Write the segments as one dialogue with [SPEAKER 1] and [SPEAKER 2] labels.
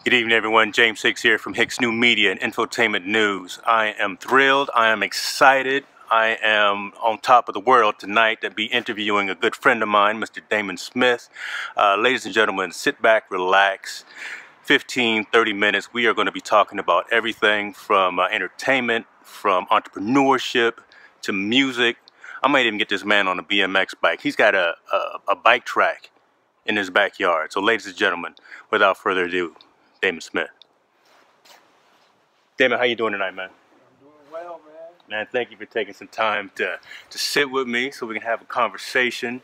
[SPEAKER 1] Good evening, everyone. James Hicks here from Hicks New Media and Infotainment News. I am thrilled. I am excited. I am on top of the world tonight to be interviewing a good friend of mine, Mr. Damon Smith. Ladies and gentlemen, sit back, relax. 15-30 minutes. We are going to be talking about everything from entertainment, from entrepreneurship to music. I might even get this man on a BMX bike. He's got a bike track in his backyard. So, ladies and gentlemen, without further ado, Damon Smith. Damon, how you doing tonight, man?
[SPEAKER 2] I'm doing well, man.
[SPEAKER 1] Man, thank you for taking some time to sit with me so we can have a conversation.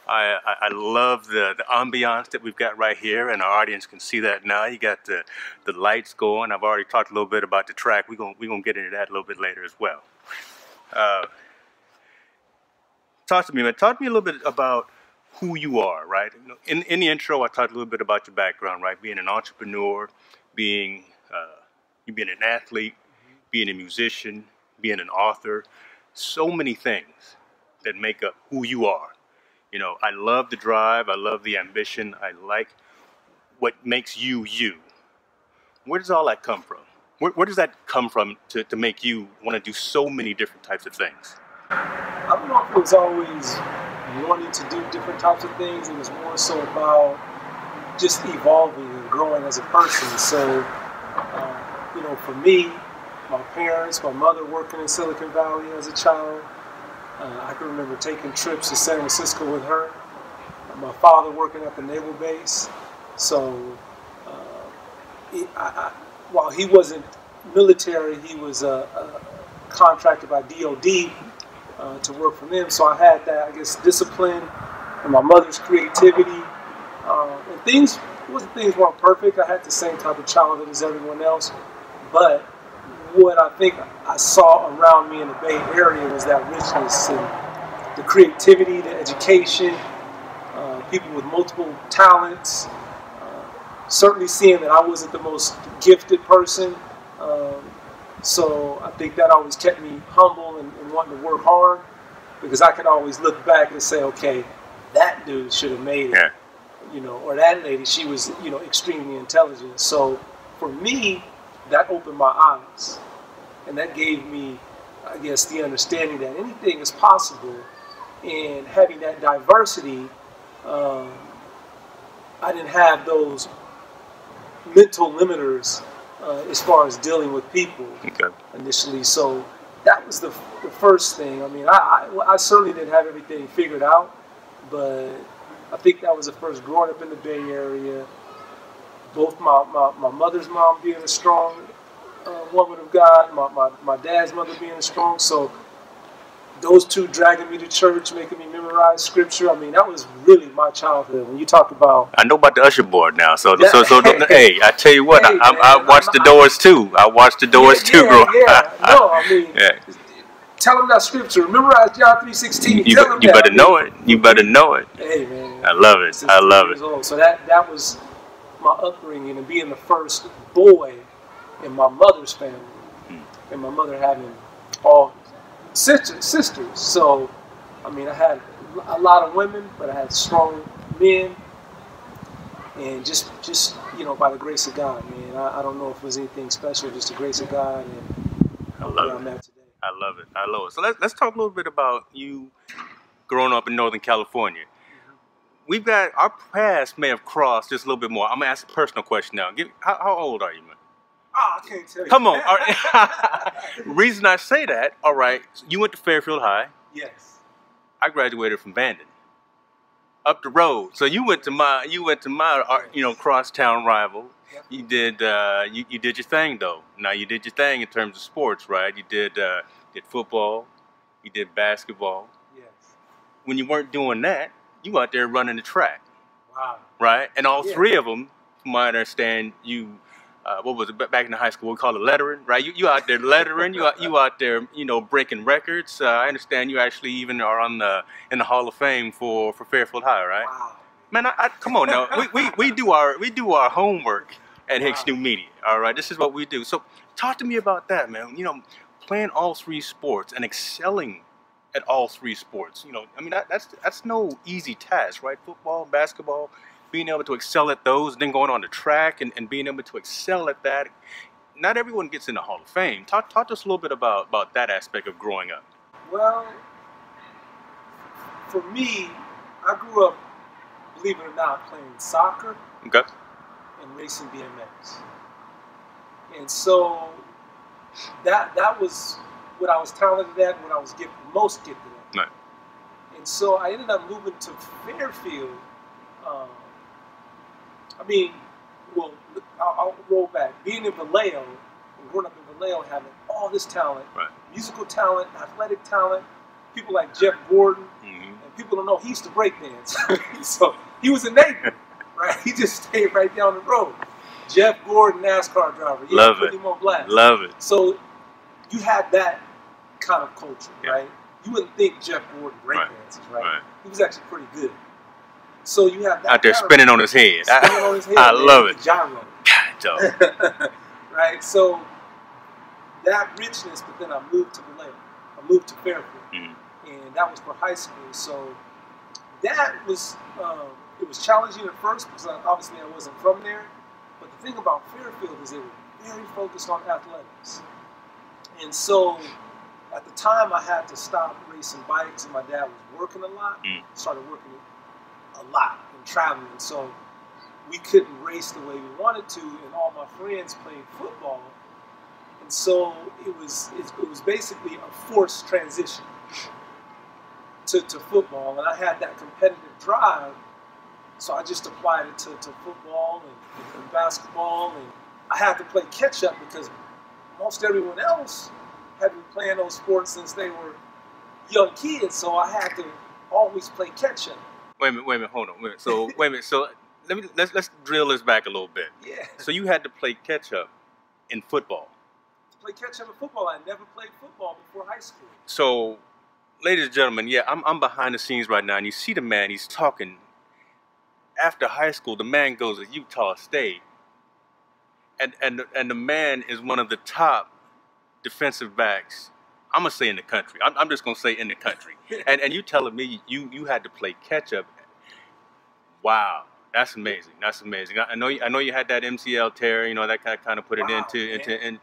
[SPEAKER 1] I love the ambiance that we've got right here, and our audience can see that now. You got the lights going. I've already talked a little bit about the track. We're gonna get into that a little bit later as well. Talk to me, man. Talk to me a little bit about who you are, right? In the intro, I talked a little bit about your background, right? Being an entrepreneur, being you being an athlete, being a musician, being an author, so many things that make up who you are. You know, I love the drive, I love the ambition, I like what makes you you. Where does all that come from? Where does that come from to make you want to do so many different types of things?
[SPEAKER 2] I don't know if it was always wanting to do different types of things. It was more so about just evolving and growing as a person. So, you know, for me, my parents, my mother working in Silicon Valley as a child, I can remember taking trips to San Francisco with her. My father working at the naval base. So, while he wasn't military, he was contracted by DOD to work for them. So I had that, I guess, discipline and my mother's creativity. And things weren't perfect. I had the same type of childhood as everyone else. But what I think I saw around me in the Bay Area was that richness and the creativity, the education, people with multiple talents. Certainly seeing that I wasn't the most gifted person. So I think that always kept me humble and wanting to work hard, because I could always look back and say, okay, that dude should have made it, yeah. You know, or that lady, she was, you know, extremely intelligent. So for me, that opened my eyes, and that gave me, I guess, the understanding that anything is possible. And having that diversity, I didn't have those mental limiters as far as dealing with people initially. So that was the first thing. I mean, I certainly didn't have everything figured out, but I think that was the first. Growing up in the Bay Area, both my mother's mom being a strong woman of God, my dad's mother being a strong, so those two dragging me to church, making me memorize scripture. I mean, that was really my childhood. When you talk about,
[SPEAKER 1] I know about the usher board now. So hey, I tell you what,
[SPEAKER 2] hey,
[SPEAKER 1] I watched the Doors too. I watched the Doors too, bro.
[SPEAKER 2] Yeah. No, I mean, tell them that scripture. Memorize John 3:16.
[SPEAKER 1] You better know it. You better know it.
[SPEAKER 2] Hey, man.
[SPEAKER 1] I love it. I love it.
[SPEAKER 2] Old. So that was my upbringing, and being the first boy in my mother's family, and my mother having all sisters. So, I mean, I had a lot of women, but I had strong men, and just you know, by the grace of God, man. I don't know if it was anything special, just the grace of God, and
[SPEAKER 1] I love it. I love it. I love it. So let's talk a little bit about you growing up in Northern California. We've got, our paths may have crossed just a little bit more. I'm gonna ask a personal question now. How old are you, man?
[SPEAKER 2] Oh, I can't tell you.
[SPEAKER 1] Come on. All right. Reason I say that, all right, you went to Fairfield High.
[SPEAKER 2] Yes.
[SPEAKER 1] I graduated from Bandon. Up the road. So you went to my you know, crosstown rival. Yep. You did your thing though. Now you did your thing in terms of sports, right? You did football, you did basketball.
[SPEAKER 2] Yes.
[SPEAKER 1] When you weren't doing that, you out there running the track.
[SPEAKER 2] Wow.
[SPEAKER 1] Right? And all three of them, from what I understand, you what was it back in the high school? We call it lettering, right? You out there lettering. You out there, you know, breaking records. I understand you actually even are in the Hall of Fame for Fairfield High, right?
[SPEAKER 2] Wow.
[SPEAKER 1] Man, come on now. we do our homework at Hicks New Media. All right, this is what we do. So talk to me about that, man. You know, playing all three sports and excelling at all three sports. You know, I mean that's no easy task, right? Football, basketball, being able to excel at those, then going on the track and being able to excel at that. Not everyone gets in the Hall of Fame. Talk to us a little bit about that aspect of growing up.
[SPEAKER 2] Well, for me, I grew up, believe it or not, playing soccer
[SPEAKER 1] Okay.
[SPEAKER 2] and racing BMX. And so that was what I was talented at, what I was most gifted at.
[SPEAKER 1] Right.
[SPEAKER 2] And so I ended up moving to Fairfield. I'll roll back. Being in Vallejo, and growing up in Vallejo, having all this talent,
[SPEAKER 1] right.
[SPEAKER 2] musical talent, athletic talent, people like Jeff Gordon,
[SPEAKER 1] Mm-hmm.
[SPEAKER 2] and people don't know he used to break dance. So he was a neighbor, right? He just stayed right down the road. Jeff Gordon, NASCAR driver. Yeah,
[SPEAKER 1] Love
[SPEAKER 2] put
[SPEAKER 1] it.
[SPEAKER 2] him on blast.
[SPEAKER 1] Love it.
[SPEAKER 2] So you had that kind of culture,
[SPEAKER 1] Yeah.
[SPEAKER 2] right? You wouldn't think Jeff Gordon breakdances, right?
[SPEAKER 1] Right.
[SPEAKER 2] He was actually pretty good. So you have that
[SPEAKER 1] Out there
[SPEAKER 2] kind
[SPEAKER 1] spinning on his head.
[SPEAKER 2] spinning on his head.
[SPEAKER 1] I
[SPEAKER 2] man,
[SPEAKER 1] love
[SPEAKER 2] the
[SPEAKER 1] it.
[SPEAKER 2] gyro.
[SPEAKER 1] God,
[SPEAKER 2] Right? So that richness, but then I moved to Vallejo. I moved to Fairfield.
[SPEAKER 1] Mm.
[SPEAKER 2] And that was for high school. So that was, it was challenging at first because obviously I wasn't from there. But the thing about Fairfield is they were very focused on athletics. And so at the time I had to stop racing bikes and my dad was working a lot. Started working a lot and traveling. So we couldn't race the way we wanted to, and all my friends played football. And so it was basically a forced transition to football. And I had that competitive drive, so I just applied it to football and basketball. And I had to play catch up because most everyone else had been playing those sports since they were young kids. So I had to always play catch up.
[SPEAKER 1] Wait a minute, hold on. So let's drill this back a little bit.
[SPEAKER 2] Yeah.
[SPEAKER 1] So you had to play catch up in football.
[SPEAKER 2] To play catch up in football, I never played football before high school.
[SPEAKER 1] So, ladies and gentlemen, yeah, I'm behind the scenes right now, and you see the man. He's talking. After high school, the man goes to Utah State, and the man is one of the top defensive backs. I'm gonna say in the country. I'm just gonna say in the country. And you telling me you had to play catch up? Wow, that's amazing. That's amazing. I know you had that MCL tear. You know that kind of put it into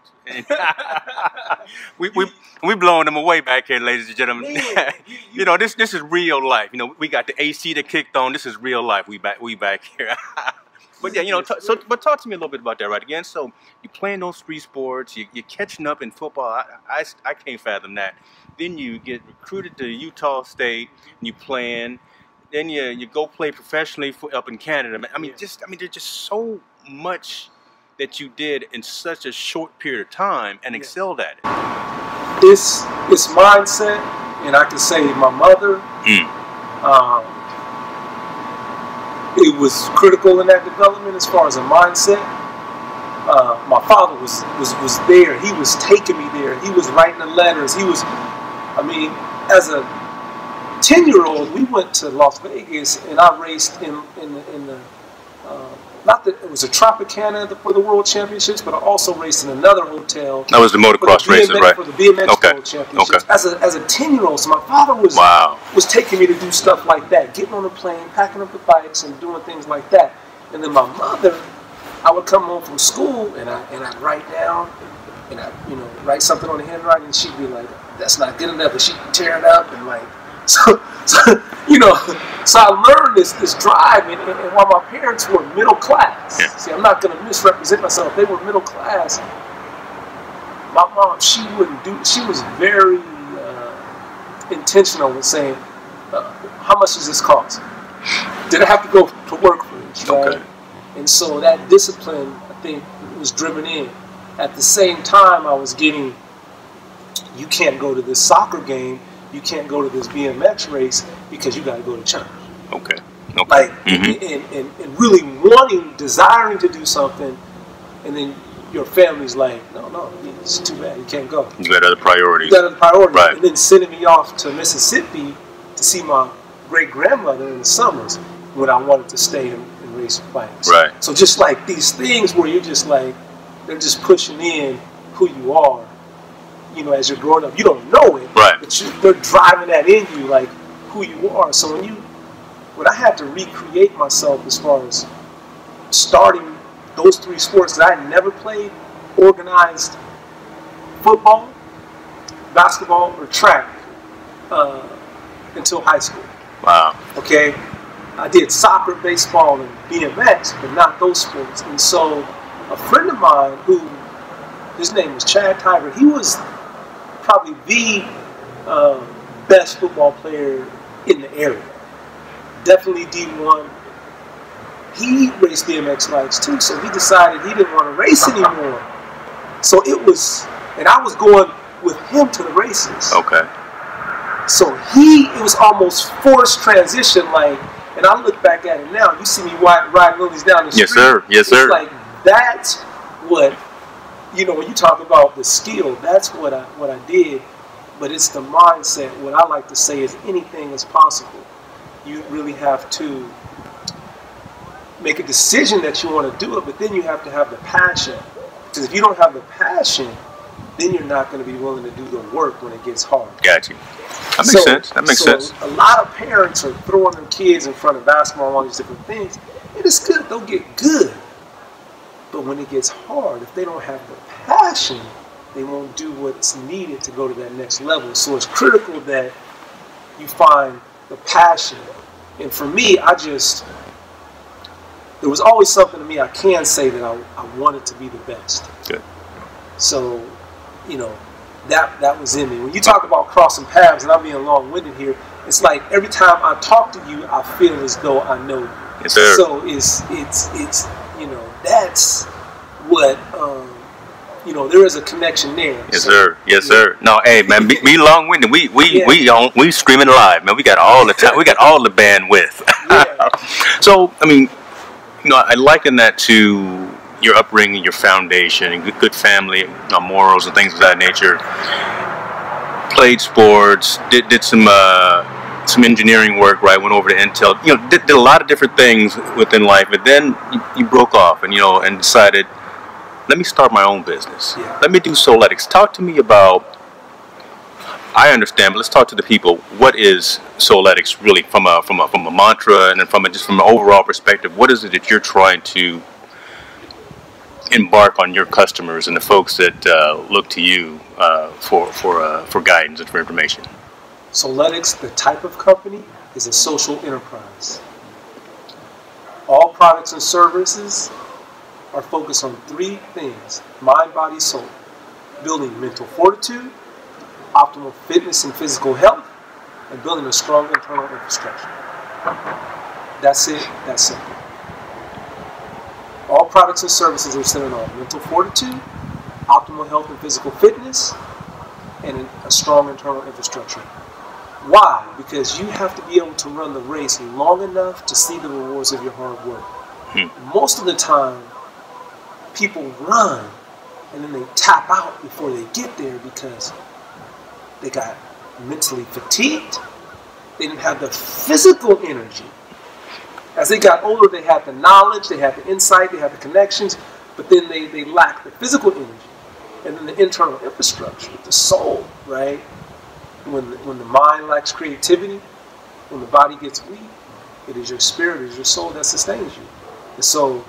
[SPEAKER 1] we blowing them away back here, ladies and gentlemen.
[SPEAKER 2] Man,
[SPEAKER 1] you know this is real life. You know we got the AC that kicked on. This is real life. We back here. But yeah, you know, but talk to me a little bit about that, right? Again, so you're playing those three sports, you're catching up in football. I can't fathom that. Then you get recruited to Utah State, and you playing. Then you go play professionally up in Canada. I mean, there's just so much that you did in such a short period of time and excelled at it.
[SPEAKER 2] This mindset, and I can say my mother. It was critical in that development as far as a mindset. My father was there. He was taking me there. He was writing the letters. As a 10-year-old, we went to Las Vegas, and I raced in the not that it was a Tropicana for the World Championships, but I also raced in another hotel.
[SPEAKER 1] That was the motocross races, right?
[SPEAKER 2] For the BMX World Championships.
[SPEAKER 1] Okay.
[SPEAKER 2] As a 10-year-old, so my father was taking me to do stuff like that, getting on the plane, packing up the bikes, and doing things like that. And then my mother, I would come home from school, and I'd write down, and I write something on the handwriting, and she'd be like, "That's not good enough," and she'd tear it up, and like, so I learned this drive, and while my parents were middle class, see, I'm not going to misrepresent myself. They were middle class. My mom, she was very intentional with saying, "How much does this cost? Did I have to go to work for this?" Right? Okay. And so that discipline, I think, was driven in. At the same time, I was getting, you can't go to this soccer game, you can't go to this BMX race because you got to go to church.
[SPEAKER 1] Okay.
[SPEAKER 2] Like, and really desiring to do something, and then your family's like, no, it's too bad, you can't go.
[SPEAKER 1] You got other priorities.
[SPEAKER 2] Right. And then sending me off to Mississippi to see my great-grandmother in the summers when I wanted to stay and race bikes.
[SPEAKER 1] Right.
[SPEAKER 2] So just like these things where you're just like, they're just pushing in who you are, as you're growing up. You don't know it,
[SPEAKER 1] right?
[SPEAKER 2] But they're driving that in you, like who you are. So when you But I had to recreate myself as far as starting those 3 sports that I had never played: organized football, basketball, or track until high school.
[SPEAKER 1] Wow.
[SPEAKER 2] Okay? I did soccer, baseball, and BMX, but not those sports. And so a friend of mine his name was Chad Tiger, he was probably the best football player in the area. Definitely D1. He raced BMX bikes too, so he decided he didn't want to race anymore. So and I was going with him to the races.
[SPEAKER 1] Okay.
[SPEAKER 2] So it was almost forced transition, like, and I look back at it now, you see me riding Willys down the street.
[SPEAKER 1] Yes, sir. Yes, sir.
[SPEAKER 2] It's like, that's what, when you talk about the skill, that's what I did. But it's the mindset. What I like to say is anything is possible. You really have to make a decision that you want to do it, but then you have to have the passion. Because if you don't have the passion, then you're not going to be willing to do the work when it gets hard.
[SPEAKER 1] Got you. That makes sense. That makes sense.
[SPEAKER 2] A lot of parents are throwing their kids in front of basketball and all these different things. It is good. They'll get good. But when it gets hard, if they don't have the passion, they won't do what's needed to go to that next level. So it's critical that you find the passion. And for me, there was always something to me I can say that I wanted to be the best.
[SPEAKER 1] Good.
[SPEAKER 2] So, that was in me. When you talk about crossing paths, and I'm being long-winded here, it's like every time I talk to you, I feel as though I know you.
[SPEAKER 1] Yes, sir.
[SPEAKER 2] So it's that's what, there is a connection there.
[SPEAKER 1] Yes, sir. Yes, sir. No, hey, man, be long-winded. We screaming live, man. We got all the time. We got all the bandwidth.
[SPEAKER 2] Yeah.
[SPEAKER 1] So, I mean, I liken that to your upbringing, your foundation, and good family, morals and things of that nature. Played sports, did some engineering work, right? Went over to Intel. Did a lot of different things within life, but then you broke off and decided, let me start my own business.
[SPEAKER 2] Yeah.
[SPEAKER 1] Let me do Souletics. Talk to me about. I understand, but let's talk to the people. What is Souletics really from a mantra, and then from an overall perspective? What is it that you're trying to embark on your customers and the folks that look to you for guidance and for information?
[SPEAKER 2] Souletics, the type of company, is a social enterprise. All products and services are focused on 3 things: mind, body, soul. Building mental fortitude, optimal fitness and physical health, and building a strong internal infrastructure. That's it. That's simple. All products and services are centered on mental fortitude, optimal health and physical fitness, and a strong internal infrastructure. Why? Because you have to be able to run the race long enough to see the rewards of your hard work. Most of the time, people run and then they tap out before they get there because they got mentally fatigued. They didn't have the physical energy. As they got older, they had the knowledge, they had the insight, they had the connections, but then they lacked the physical energy. And then the internal infrastructure, the soul, right? When the mind lacks creativity, when the body gets weak, it is your spirit, it is your soul that sustains you. And so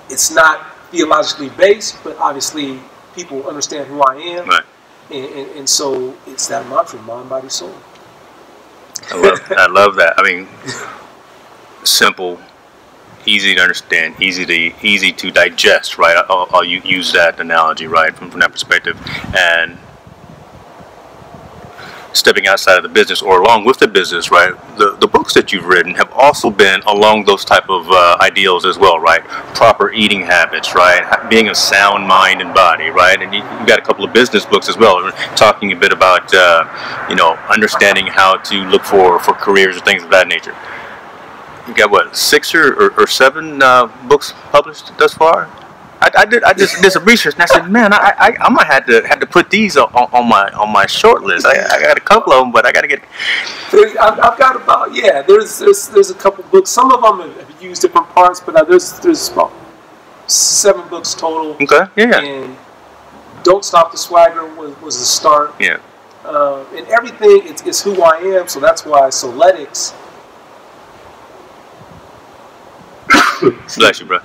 [SPEAKER 2] it's not theologically based, but obviously people understand who I am.
[SPEAKER 1] Right.
[SPEAKER 2] And so it's that mantra, mind, body, soul.
[SPEAKER 1] I love that. I mean, simple, easy to understand, easy to digest, right? I'll use that analogy, right, from that perspective. And stepping outside of the business or along with the business, right? The books that you've written have also been along those type of ideals as well, right? Proper eating habits, right? Being of sound mind and body, right? And you got a couple of business books as well, talking a bit about, understanding how to look for careers or things of that nature. You got what, 6 or 7 books published thus far? I just did some research and I said, man, I might have to put these on my short list. I got a couple of them, but I got to get.
[SPEAKER 2] I've got about there's a couple books. Some of them have used different parts, but there's about 7 books total.
[SPEAKER 1] Okay, yeah.
[SPEAKER 2] And Don't Stop the Swagger was the start.
[SPEAKER 1] Yeah.
[SPEAKER 2] And everything it's who I am, so that's why Souletics
[SPEAKER 1] Bless you, bro.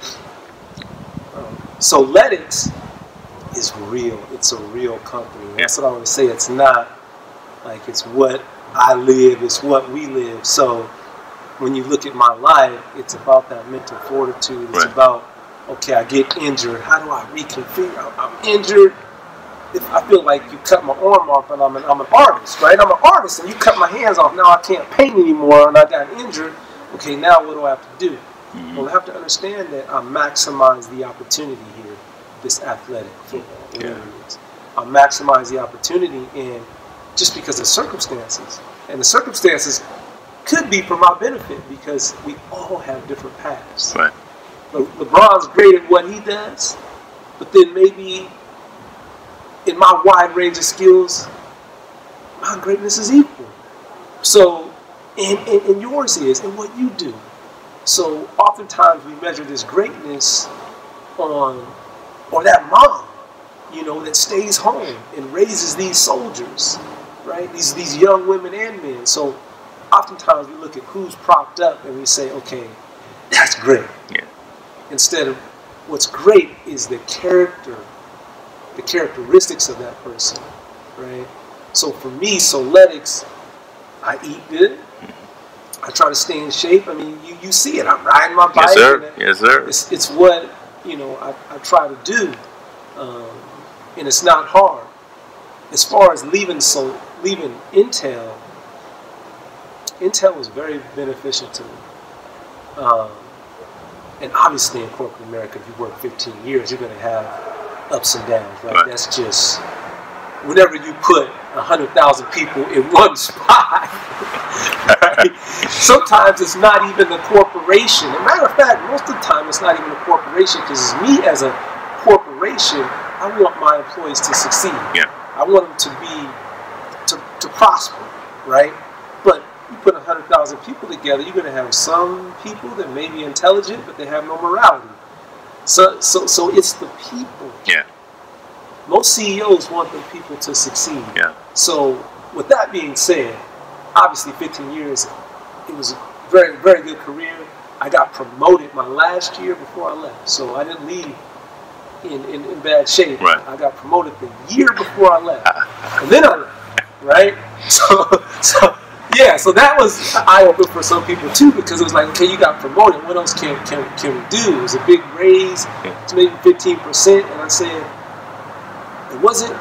[SPEAKER 2] Souletics is real. It's a real company. That's what I want to say. It's not like it's what I live. It's what we live. So when you look at my life, it's about that mental fortitude. It's about, okay, I get injured. How do I reconfigure? I'm injured. If I feel like you cut my arm off, and I'm an artist, right? I'm an artist, and you cut my hands off. Now I can't paint anymore, and I got injured. Okay, now what do I have to do? Well, I have to understand that I maximize the opportunity here, this athletic football, whatever it is. I maximize the opportunity, and just because of circumstances, and the circumstances could be for my benefit because we all have different paths.
[SPEAKER 1] Right.
[SPEAKER 2] LeBron's great at what he does, but then maybe in my wide range of skills, my greatness is equal. So, and yours is, and what you do. So oftentimes we measure this greatness on, or that mom, you know, that stays home and raises these soldiers, right? These young women and men. So oftentimes we look at who's propped up and we say, okay, that's great.
[SPEAKER 1] Yeah.
[SPEAKER 2] Instead of what's great is the character, the characteristics of that person, right? So for me, Souletics, I eat good. I try to stay in shape. I mean, you see it. I'm riding my bike.
[SPEAKER 1] Yes, sir. Yes, sir.
[SPEAKER 2] It's what, you know, I try to do. And it's not hard. As far as leaving Intel, Intel was very beneficial to me. And obviously in corporate America, if you work 15 years, you're going to have ups and downs, right? That's just, whenever you put 100,000 people in one spot, right? Sometimes it's not even the corporation. As a matter of fact, most of the time it's not even a corporation, because it's me as a corporation. I want my employees to succeed.
[SPEAKER 1] Yeah.
[SPEAKER 2] I want them to be, to prosper, right? But you put 100,000 people together, you're going to have some people that may be intelligent, but they have no morality. So it's the people.
[SPEAKER 1] Yeah.
[SPEAKER 2] Most CEOs want the people to succeed.
[SPEAKER 1] Yeah.
[SPEAKER 2] So with that being said, obviously 15 years, it was a very, very good career. I got promoted my last year before I left. So I didn't leave in bad shape.
[SPEAKER 1] Right.
[SPEAKER 2] I got promoted the year before I left. And then I left, right? So that was an eye-opener for some people too, because it was like, okay, you got promoted. What else can we do? It was a big raise. It's maybe 15%. And I said, it wasn't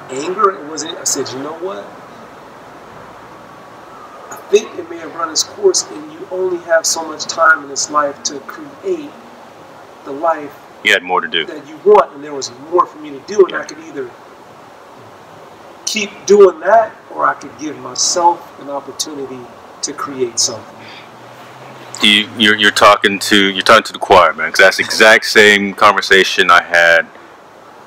[SPEAKER 2] anger. It wasn't. I said, you know what? I think it may have run its course, and you only have so much time in this life to create the life
[SPEAKER 1] you had more to do
[SPEAKER 2] that you want, and there was more for me to do, and I could either keep doing that, or I could give myself an opportunity to create something.
[SPEAKER 1] You're talking to the choir, man, because that's the exact same conversation I had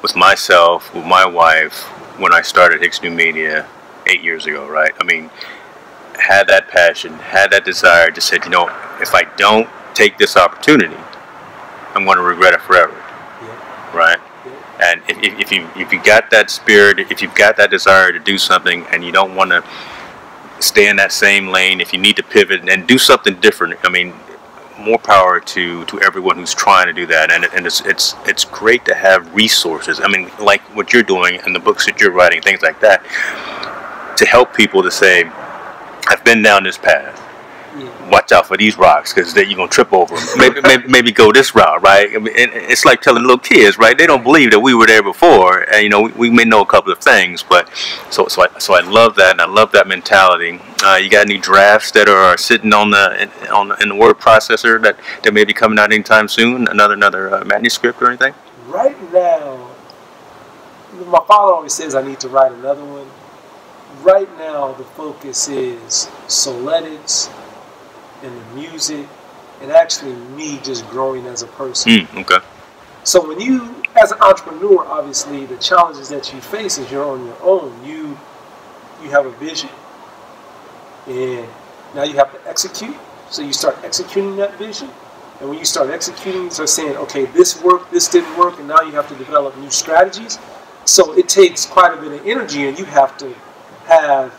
[SPEAKER 1] with myself, with my wife, when I started Hicks New Media 8 years ago, right? I mean, had that passion, had that desire, just said, you know, if I don't take this opportunity, I'm going to regret it forever, right? And if you got that spirit, if you've got that desire to do something, and you don't want to stay in that same lane, if you need to pivot and do something different, I mean, more power to everyone who's trying to do that. And it's great to have resources. I mean, like what you're doing and the books that you're writing, things like that, to help people to say, I've been down this path. Watch out for these rocks, because you're going to trip over them. Maybe go this route, right? I mean, it's like telling little kids, right? They don't believe that we were there before, and you know, we may know a couple of things, but so I love that, and I love that mentality. You got any drafts that are sitting in the word processor that may be coming out anytime soon? Another manuscript or anything?
[SPEAKER 2] Right now, my father always says I need to write another one. Right now, the focus is Souletics and the music, and actually me just growing as a person.
[SPEAKER 1] Okay.
[SPEAKER 2] So when you, as an entrepreneur, obviously the challenges that you face is you're on your own. You have a vision, and now you have to execute. So you start executing that vision, and when you start executing, you start saying, okay, this worked, this didn't work, and now you have to develop new strategies. So it takes quite a bit of energy, and you have to have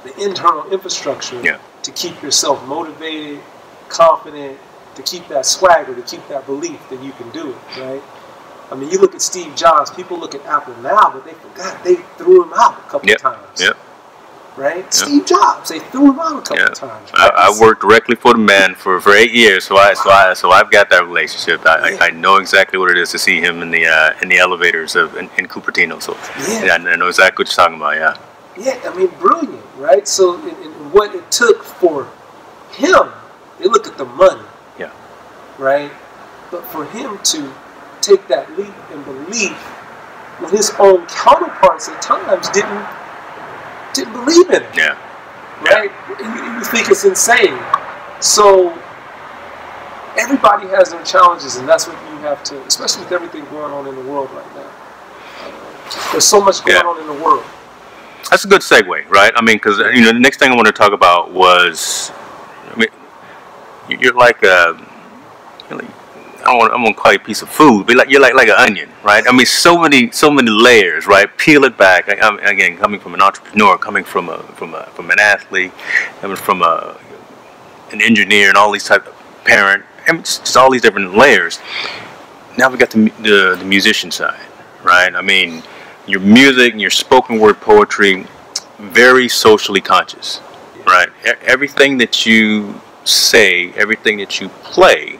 [SPEAKER 2] the internal infrastructure to keep yourself motivated, confident, to keep that swagger, to keep that belief that you can do it, right? I mean, you look at Steve Jobs, people look at Apple now, but they forgot they threw him out a couple of times.
[SPEAKER 1] Yep.
[SPEAKER 2] Right? Yep. Steve Jobs, they threw him out a couple of times. Right?
[SPEAKER 1] I worked directly for the man for 8 years, so I've got that relationship. I know exactly what it is to see him in the elevators in Cupertino. So I know exactly what you're talking about. Yeah.
[SPEAKER 2] Yeah, I mean, brilliant, right? So, in what it took for him, they look at the money.
[SPEAKER 1] Yeah.
[SPEAKER 2] Right? But for him to take that leap and belief when his own counterparts at times didn't believe in it.
[SPEAKER 1] Yeah.
[SPEAKER 2] Right? You think it's insane. So everybody has their challenges, and that's what you have to, especially with everything going on in the world right now. There's so much going on in the world.
[SPEAKER 1] That's a good segue, right? I mean, because the next thing I want to talk about was, I mean, you're like a, I'm gonna call you a piece of food, but you're like an onion, right? I mean, so many layers, right? Peel it back. Again, coming from an entrepreneur, coming from an athlete, coming from an engineer, and all these type of parent, and just all these different layers. Now we got the musician side, right? I mean, your music and your spoken word poetry, very socially conscious, right? Everything that you say, everything that you play,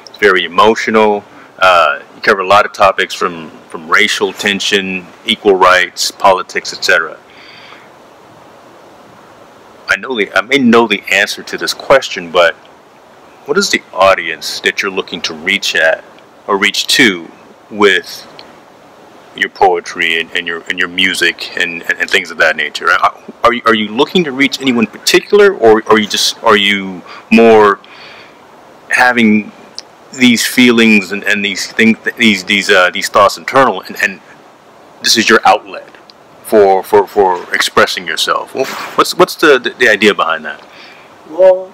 [SPEAKER 1] it's very emotional. You cover a lot of topics from racial tension, equal rights, politics, etc. I may know the answer to this question, but what is the audience that you're looking to reach to with your poetry and your music and things of that nature? Are you looking to reach anyone particular, or are you more having these feelings and these things, these thoughts internal, and this is your outlet for expressing yourself? What's the idea behind that?
[SPEAKER 2] Well,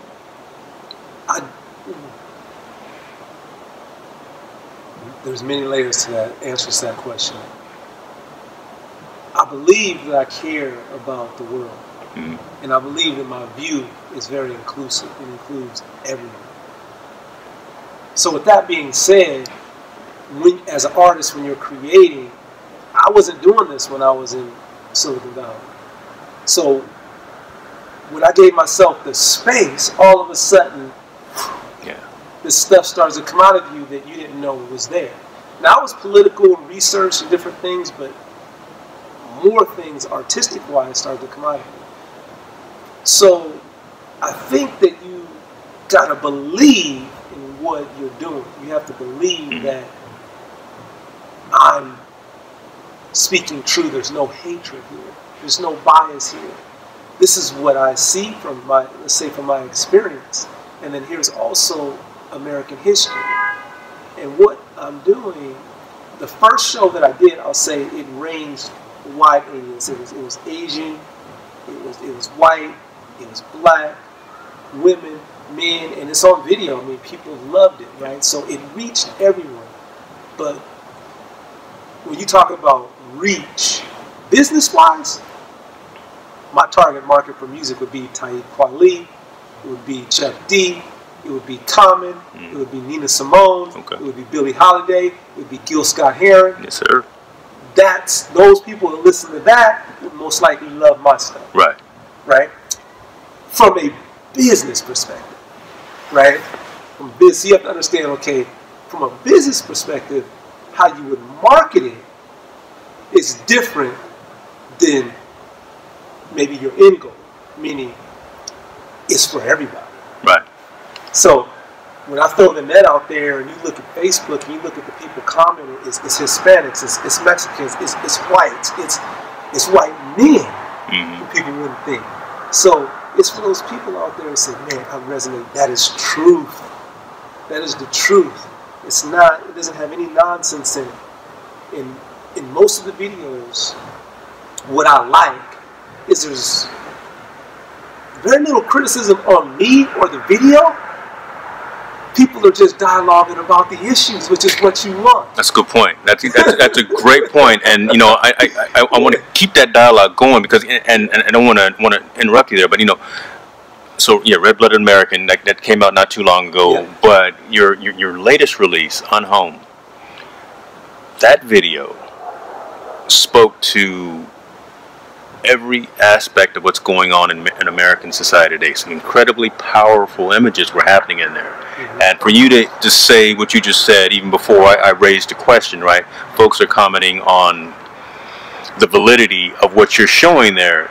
[SPEAKER 2] there's many layers to that answers to that question. I believe that I care about the world, and I believe that my view is very inclusive. It includes everyone. So with that being said, as an artist, when you're creating, I wasn't doing this when I was in Silicon Valley. So when I gave myself the space, all of a sudden, this stuff starts to come out of you that you didn't know was there. Now, it was political and research and different things, but more things artistic-wise started to come out of you. So I think that you gotta believe in what you're doing. You have to believe that I'm speaking true. There's no hatred here. There's no bias here. This is what I see from from my experience. And then here's also American history. And what I'm doing, the first show that I did, I'll say it ranged wide audience. It was Asian, it was white, it was black, women, men, and it's on video. I mean, people loved it, right? So it reached everyone. But when you talk about reach, business-wise, my target market for music would be Taib Kweli, it would be Chuck D, it would be Common, it would be Nina Simone, it would be Billie Holiday, it would be Gil Scott-Heron.
[SPEAKER 1] Yes, sir.
[SPEAKER 2] Those people that listen to that would most likely love my stuff.
[SPEAKER 1] Right.
[SPEAKER 2] Right? From a business perspective. Right? From business, you have to understand, okay, from a business perspective, how you would market it is different than maybe your end goal, meaning it's for everybody.
[SPEAKER 1] Right.
[SPEAKER 2] So when I throw the net out there and you look at Facebook and you look at the people commenting, it's Hispanics, it's Mexicans, it's whites, it's white men who people wouldn't think. So it's for those people out there that say, man, I resonate. That is truth. That is the truth. It's not, it doesn't have any nonsense in it. In most of the videos, what I like is there's very little criticism on me or the video. People are just dialoguing about the issues, which is what you want.
[SPEAKER 1] That's a good point. That's a great point. And I want to keep that dialogue going because, and I don't want to interrupt you there, but So yeah, Red Blooded American that came out not too long ago.
[SPEAKER 2] Yeah.
[SPEAKER 1] But your latest release, Unhome, that video spoke to every aspect of what's going on in American society today. Some incredibly powerful images were happening in there.
[SPEAKER 2] Mm-hmm.
[SPEAKER 1] And for you to say what you just said, even before I raised the question, right? Folks are commenting on the validity of what you're showing there,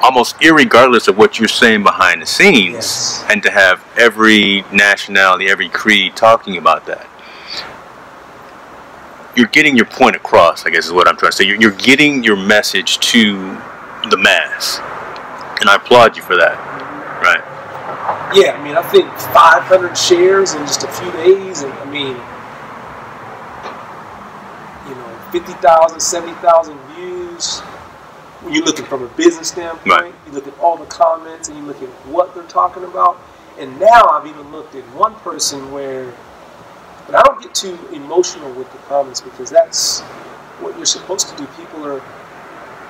[SPEAKER 1] almost irregardless of what you're saying behind the scenes.
[SPEAKER 2] Yes.
[SPEAKER 1] And to have every nationality, every creed talking about that. You're getting your point across, I guess is what I'm trying to say. You're getting your message to the mass. And I applaud you for that. Right.
[SPEAKER 2] Yeah, I mean, I think 500 shares in just a few days. And I mean, 50,000, 70,000 views. When you're looking from a business standpoint,
[SPEAKER 1] right.
[SPEAKER 2] You look at all the comments and you look at what they're talking about. And now I've even looked at one person where, and I don't get too emotional with the comments because that's what you're supposed to do. People are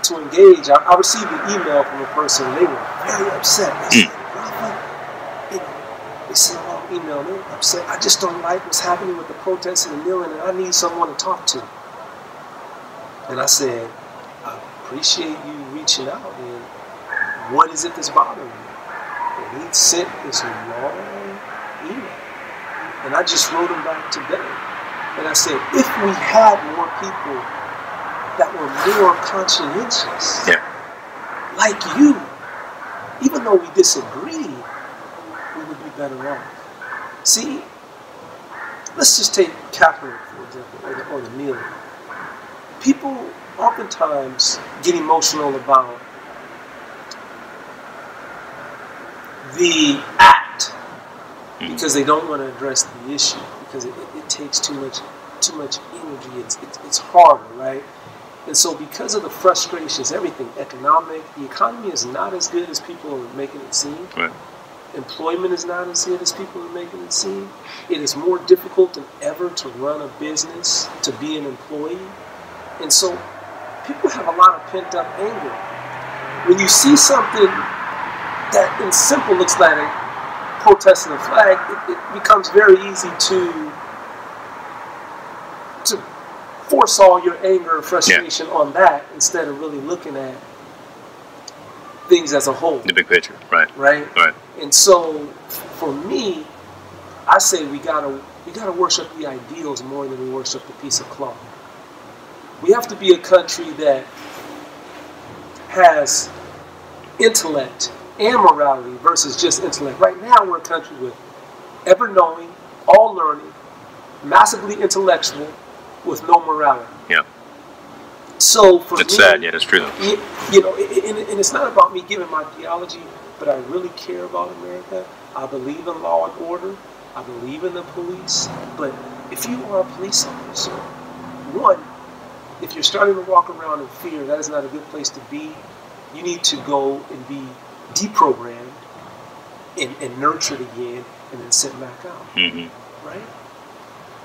[SPEAKER 2] to engage. I received an email from a person and they were very upset. They said, Rafa, they sent a long email and they were upset. I just don't like what's happening with the protests and the kneeling and I need someone to talk to. And I said, I appreciate you reaching out and what is it that's bothering you? And he sent this long email. And I just wrote him back today. And I said, if we had more people that were more conscientious, like you, even though we disagree, we would be better off. See, let's just take Kaepernick, for example, or the kneeling. People oftentimes get emotional about the act because they don't want to address the issue because it takes too much energy. It's harder, right? And so because of the frustrations, everything economic, the economy is not as good as people are making it seem.
[SPEAKER 1] Right.
[SPEAKER 2] Employment is not as good as people are making it seem. It is more difficult than ever to run a business, to be an employee. And so people have a lot of pent-up anger. When you see something that in simple looks like a protesting the flag, it becomes very easy to force all your anger and frustration on that instead of really looking at things as a whole.
[SPEAKER 1] The big picture, right.
[SPEAKER 2] Right? And so for me, I say we gotta worship the ideals more than we worship the piece of cloth. We have to be a country that has intellect and morality versus just intellect. Right now, we're a country with ever-knowing, all-learning, massively intellectual, with no morality.
[SPEAKER 1] Yeah.
[SPEAKER 2] So for me,
[SPEAKER 1] it's sad, yet it's true.
[SPEAKER 2] And it's not about me giving my theology, but I really care about America. I believe in law and order. I believe in the police. But if you are a police officer, one, if you're starting to walk around in fear, that is not a good place to be. You need to go and be deprogrammed and nurtured again and then sent back out. Mm-hmm. Right?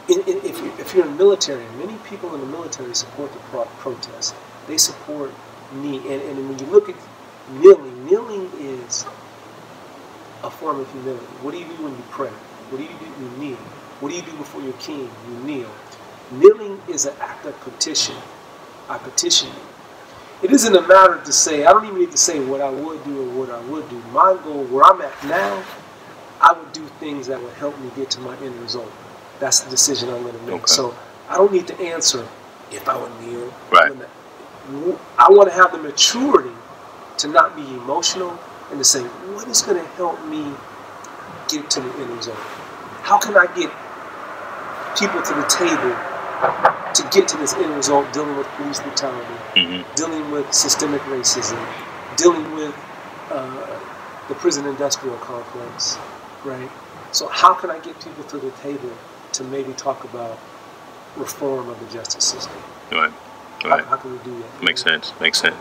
[SPEAKER 2] If you're in the military, many people in the military support the protest. They support me. And when you look at kneeling is a form of humility. What do you do when you pray? What do you do? You kneel. What do you do before your king? You kneel. Kneeling is an act of petition. I petition you. It isn't a matter to say, I don't even need to say what I would do or what I would do. My goal, where I'm at now, I would do things that would help me get to my end result. That's the decision I'm going to make. Okay. So I don't need to answer if I would kneel.
[SPEAKER 1] Right.
[SPEAKER 2] I want to have the maturity to not be emotional and to say, what is going to help me get to the end result? How can I get people to the table to get to this end result, dealing with police brutality, dealing with systemic racism, dealing with the prison industrial complex, right? So how can I get people to the table to maybe talk about reform of the justice system?
[SPEAKER 1] Right.
[SPEAKER 2] How can we do that?
[SPEAKER 1] Makes sense.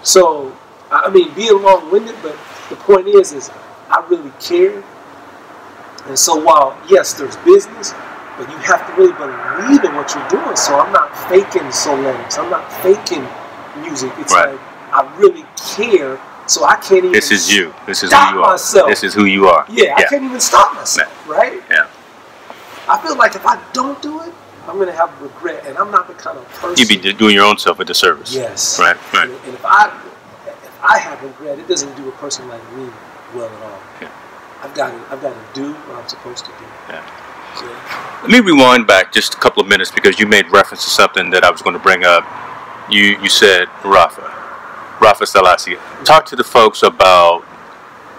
[SPEAKER 2] So, I mean, being long-winded, but the point is I really care. And so while, yes, there's business, but you have to really believe in what you're doing. So I'm not faking Souletics. I'm not faking music. It's like I really care So I can't even.
[SPEAKER 1] This is you. This is
[SPEAKER 2] stop
[SPEAKER 1] who you are.
[SPEAKER 2] myself.
[SPEAKER 1] This is who you are.
[SPEAKER 2] Yeah, I can't even stop myself, right?
[SPEAKER 1] Yeah.
[SPEAKER 2] I feel like if I don't do it, I'm going to have regret, and I'm not the kind of person.
[SPEAKER 1] You'd be doing your own self a disservice.
[SPEAKER 2] Yes.
[SPEAKER 1] Right. Right.
[SPEAKER 2] And if I have regret, it doesn't do a person like me well at all.
[SPEAKER 1] Yeah.
[SPEAKER 2] I've got to do what I'm supposed to do.
[SPEAKER 1] Yeah. Let me rewind back just a couple of minutes because you made reference to something that I was going to bring up. You said Rafa Selassie. Talk to the folks about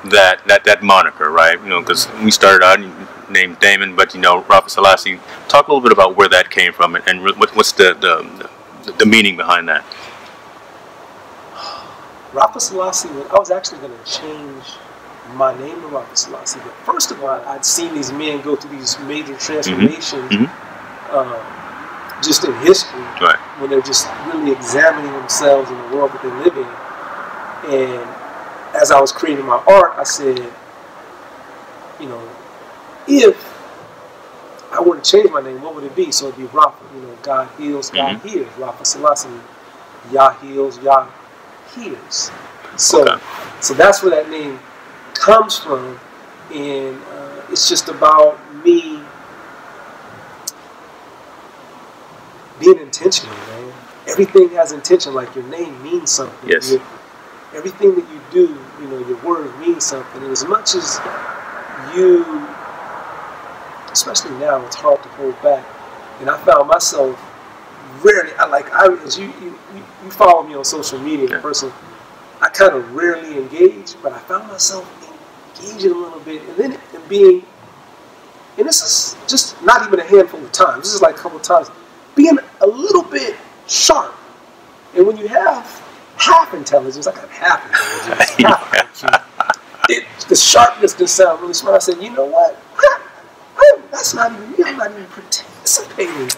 [SPEAKER 1] that moniker, right? You know, because we started out named Damon, but you know, Rafa Selassie. Talk a little bit about where that came from and what's the meaning behind that.
[SPEAKER 2] Rafa Selassie. I was actually going to change my name to Rafa Selassie, but first of all, I'd seen these men go through these major transformations. Just in history,
[SPEAKER 1] right,
[SPEAKER 2] when they're just really examining themselves in the world that they live in. And as I was creating my art, I said, you know, if I were to change my name, what would it be? So it'd be Rafa, you know, God heals, God hears. Rafa Selassie, Yah heals, Yah hears. So, so that's where that name comes from, and it's just about me being intentional, man. Everything has intention. Like your name means something.
[SPEAKER 1] Yes.
[SPEAKER 2] Everything that you do, you know, your word means something. And as much as you, especially now, it's hard to hold back. And I found myself rarely. As you follow me on social media, the person, I kind of rarely engage, but I found myself engaging a little bit, and then being, and this is just not even a handful of times. This is like a couple of times. Being a little bit sharp. And when you have half intelligence, I got half intelligence, the sharpness can sound really smart. I said, you know what? That's not even me. I'm not even participating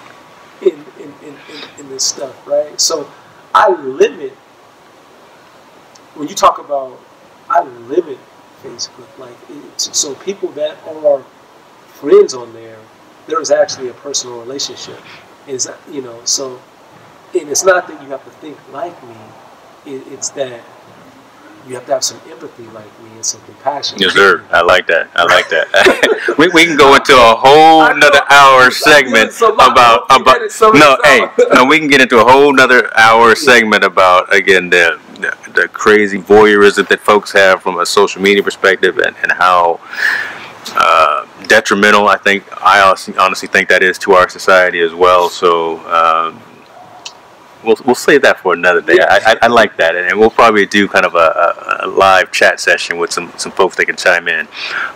[SPEAKER 2] in this stuff, right? So I limit, when you talk about, I limit Facebook. Like, so people that are friends on there is actually a personal relationship. Is, you know, so, and it's not that you have to think like me, it's that you have to have some empathy like me and some compassion.
[SPEAKER 1] Yes, sir. I like that. I like that. we can go into a whole nother hour segment about we can get into a whole nother hour segment about, again, the crazy voyeurism that folks have from a social media perspective, and how detrimental I honestly think that is to our society as well. So we'll save that for another day. I like that, and we'll probably do kind of a live chat session with some folks that can chime in.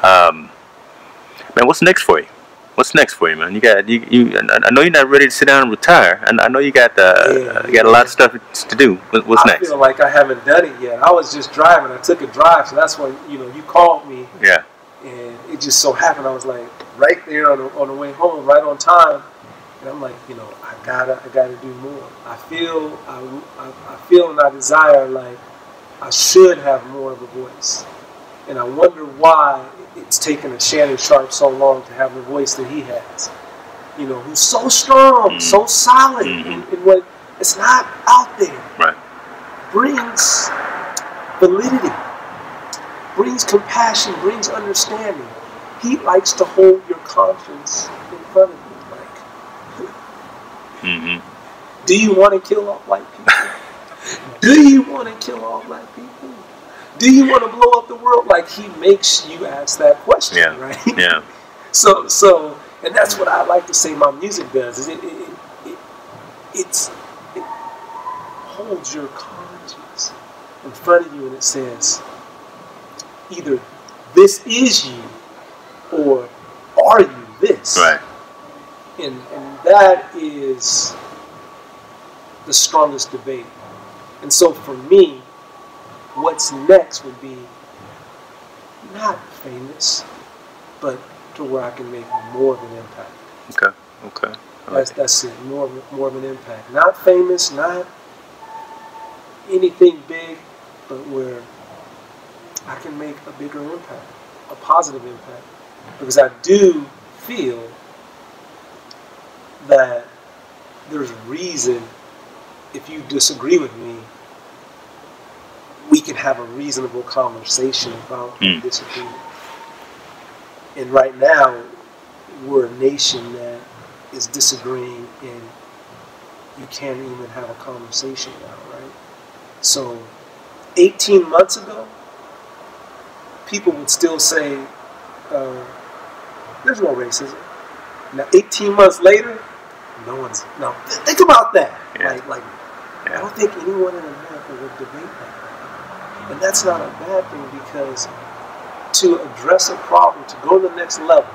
[SPEAKER 1] Man, what's next for you? What's next for you, man? I know you're not ready to sit down and retire, and I know you got a lot of stuff to do. What's next? I feel
[SPEAKER 2] like I haven't done it yet. I was just driving. I took a drive, so that's when you called me.
[SPEAKER 1] Yeah.
[SPEAKER 2] And it just so happened I was like right there on the way home, right on time. And I'm like, I gotta do more. I feel and I desire, like, I should have more of a voice. And I wonder why it's taken a Shannon Sharpe so long to have the voice that he has. Who's so strong, so solid in what it's not out there.
[SPEAKER 1] Right.
[SPEAKER 2] Brings validity, brings compassion, brings understanding. He likes to hold your conscience in front of you. Do you want to kill all white people? Do you want to kill all black people? Do you want to blow up the world? Like, he makes you ask that question, right?
[SPEAKER 1] Yeah.
[SPEAKER 2] So, and that's what I like to say my music does. Is it holds your conscience in front of you, and it says, either this is you, or are you this?
[SPEAKER 1] Right.
[SPEAKER 2] And that is the strongest debate. And so for me, what's next would be not famous, but to where I can make more of an impact.
[SPEAKER 1] Okay.
[SPEAKER 2] That's it. More of an impact. Not famous, not anything big, but where I can make a bigger impact, a positive impact. Because I do feel that there's reason, if you disagree with me, we can have a reasonable conversation about disagreement. And right now, we're a nation that is disagreeing, and you can't even have a conversation now, right? So 18 months ago, people would still say, there's no racism. Now 18 months later, no one's, now think about that.
[SPEAKER 1] Yeah.
[SPEAKER 2] Like I don't think anyone in America would debate that. And that's not a bad thing, because to address a problem, to go to the next level,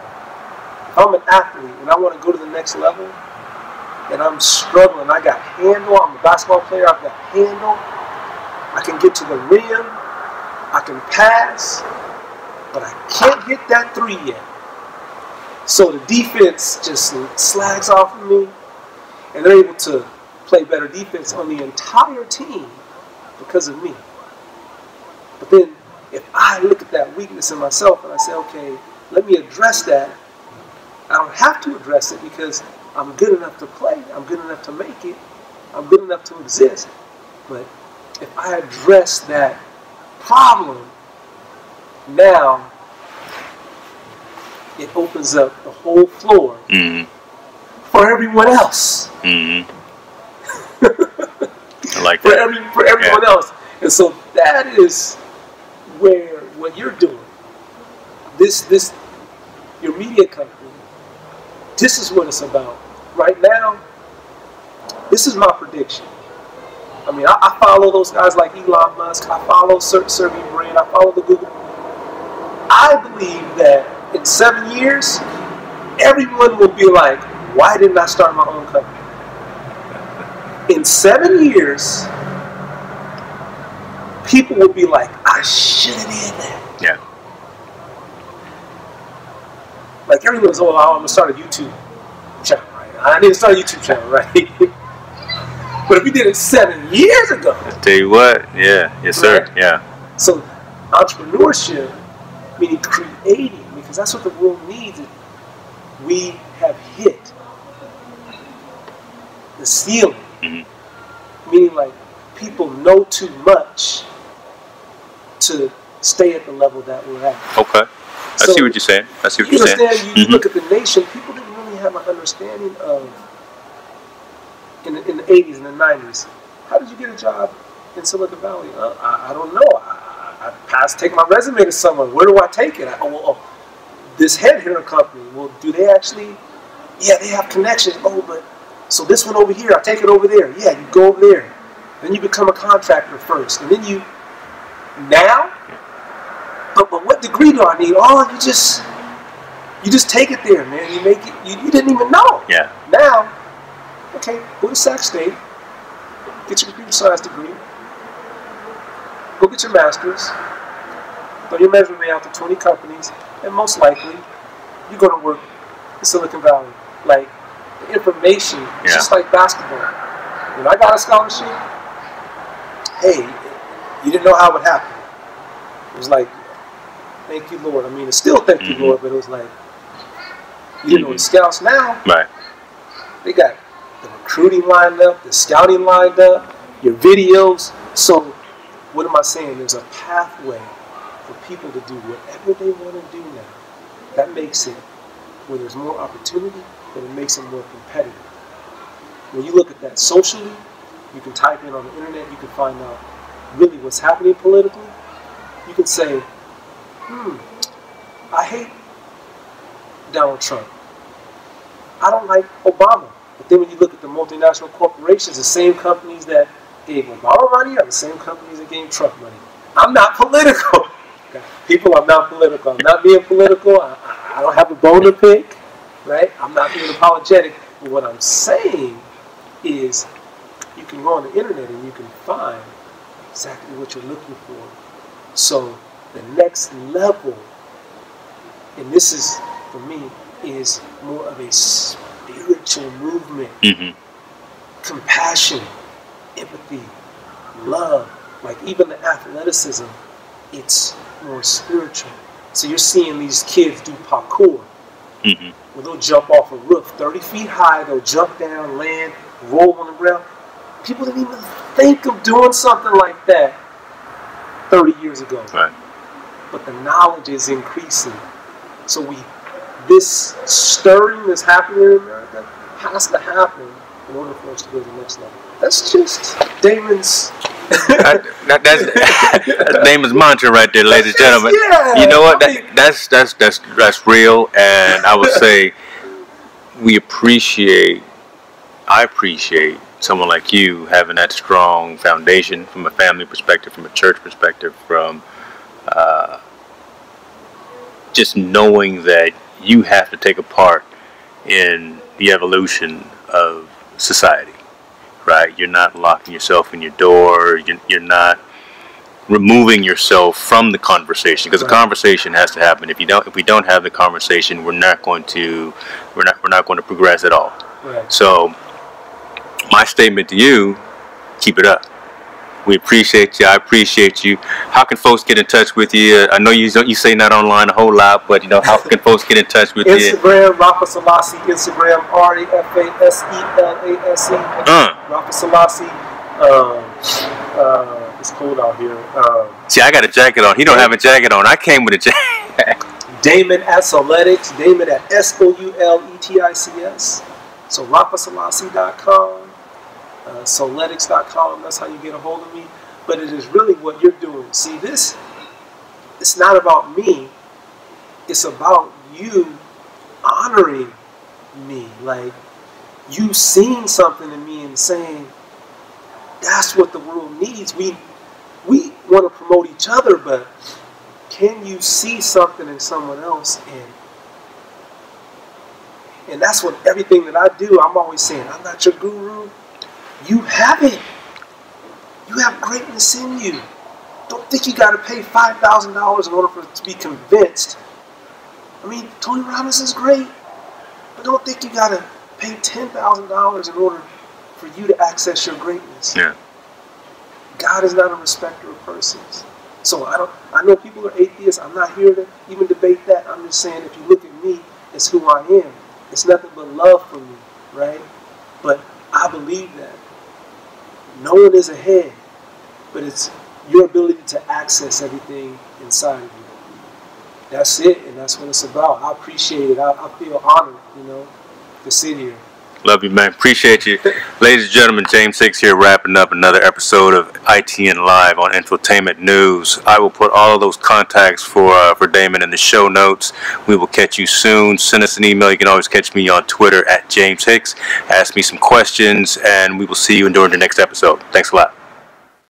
[SPEAKER 2] if I'm an athlete and I want to go to the next level, and I'm struggling, I got handle, I'm a basketball player, I've got handle, I can get to the rim, I can pass, but I can't hit that three yet. So the defense just slags off of me, and they're able to play better defense on the entire team because of me. But then if I look at that weakness in myself and I say, okay, let me address that, I don't have to address it because I'm good enough to play, I'm good enough to make it, I'm good enough to exist. But if I address that problem, now it opens up the whole floor for everyone else.
[SPEAKER 1] I like
[SPEAKER 2] for
[SPEAKER 1] that.
[SPEAKER 2] For everyone else. And so that is where what you're doing, this your media company, this is what it's about. Right now, this is my prediction. I mean, I follow those guys like Elon Musk, I follow Sergey Brin, I follow the Google. I believe that in 7 years, everyone will be like, why didn't I start my own company? In 7 years, people will be like, I should have did that.
[SPEAKER 1] Yeah.
[SPEAKER 2] Like everyone's, oh, I'm going to start a YouTube channel, right? I need to start a YouTube channel, right? But if you did it 7 years ago.
[SPEAKER 1] I'll tell you what, yeah, yes sir,
[SPEAKER 2] right?
[SPEAKER 1] yeah.
[SPEAKER 2] So entrepreneurship, meaning creating, because that's what the world needs. We have hit the ceiling, meaning like people know too much to stay at the level that we're at.
[SPEAKER 1] Okay, I see what you're saying. I see what you're saying.
[SPEAKER 2] You look at the nation, people didn't really have an understanding of, in the 80s and the 90s, how did you get a job in Silicon Valley? I don't know. I take my resume to someone. Where do I take it? This headhunter company. Well, do they actually? Yeah, they have connections. Oh, but so this one over here, I take it over there. Yeah, you go over there. Then you become a contractor first, and then you now. But what degree do I need? Oh, you just take it there, man. You make it. You didn't even know.
[SPEAKER 1] Yeah.
[SPEAKER 2] Now, okay, go to Sac State, get your computer science degree. Go get your master's, throw your resume out to 20 companies, and most likely, you're going to work in Silicon Valley. Like, the information is just like basketball. When I got a scholarship, hey, you didn't know how it would happen. It was like, thank you, Lord. I mean, it's still thank you, Lord, but it was like, you know, the scouts now,
[SPEAKER 1] right? They
[SPEAKER 2] got the recruiting lined up, the scouting lined up, your videos. So, what am I saying? There's a pathway for people to do whatever they want to do now. That makes it, where there's more opportunity, but it makes it more competitive. When you look at that socially, you can type in on the internet, you can find out really what's happening politically. You can say, I hate Donald Trump. I don't like Obama. But then when you look at the multinational corporations, the same companies that gave Obama money are the same companies that gave Trump money. I'm not political. People, I'm not political. I'm not being political. I don't have a bone to pick, right? I'm not being apologetic. But what I'm saying is you can go on the internet and you can find exactly what you're looking for. So the next level, and this is, for me, is more of a spiritual movement. Compassion, empathy, love, like even the athleticism, it's more spiritual. So you're seeing these kids do parkour. Where they'll jump off a roof 30 feet high, they'll jump down, land, roll on the ground. People didn't even think of doing something like that 30 years ago.
[SPEAKER 1] Right.
[SPEAKER 2] But the knowledge is increasing. So this stirring that's happening in America has to happen in order for us to go to the next level. That's just Damon's.
[SPEAKER 1] That's Damon's mantra right there, ladies and gentlemen.
[SPEAKER 2] Yeah,
[SPEAKER 1] you know what? That's real, and I would say I appreciate someone like you having that strong foundation from a family perspective, from a church perspective, from just knowing that you have to take a part in the evolution of society, right? You're not locking yourself in your door. You're not removing yourself from the conversation, because the conversation has to happen. If we don't have the conversation, we're not going to progress at all.
[SPEAKER 2] Right.
[SPEAKER 1] So my statement to you: keep it up. We appreciate you. I appreciate you. How can folks get in touch with you? I know you say not online a whole lot, but how can folks get in touch with you?
[SPEAKER 2] Instagram, Rafa Selassie. Instagram, RAFASELASE. Rafa Selassie. It's cold out here.
[SPEAKER 1] See, I got a jacket on. He don't have a jacket on. I came with a jacket.
[SPEAKER 2] Damon at Souletics. Damon at SOULETICS. So RafaSelassie.com. Souletics.com, that's how you get a hold of me. But it is really what you're doing. See, it's not about me. It's about you honoring me. Like, you seeing something in me and saying, that's what the world needs. We want to promote each other, but can you see something in someone else? And that's what everything that I do, I'm always saying, I'm not your guru. You have it. You have greatness in you. Don't think you got to pay $5,000 in order for it to be convinced. I mean, Tony Robbins is great, but don't think you got to pay $10,000 in order for you to access your greatness.
[SPEAKER 1] Yeah.
[SPEAKER 2] God is not a respecter of persons. So I know people are atheists. I'm not here to even debate that. I'm just saying, if you look at me, it's who I am. It's nothing but love for me, right? But I believe that no one is ahead, but it's your ability to access everything inside of you. That's it, and that's what it's about. I appreciate it. I feel honored, to sit here.
[SPEAKER 1] Love you, man. Appreciate you. Ladies and gentlemen, James Hicks here, wrapping up another episode of ITN Live on Infotainment News. I will put all of those contacts for Damon in the show notes. We will catch you soon. Send us an email. You can always catch me on Twitter at James Hicks. Ask me some questions, and we will see you during the next episode. Thanks a lot.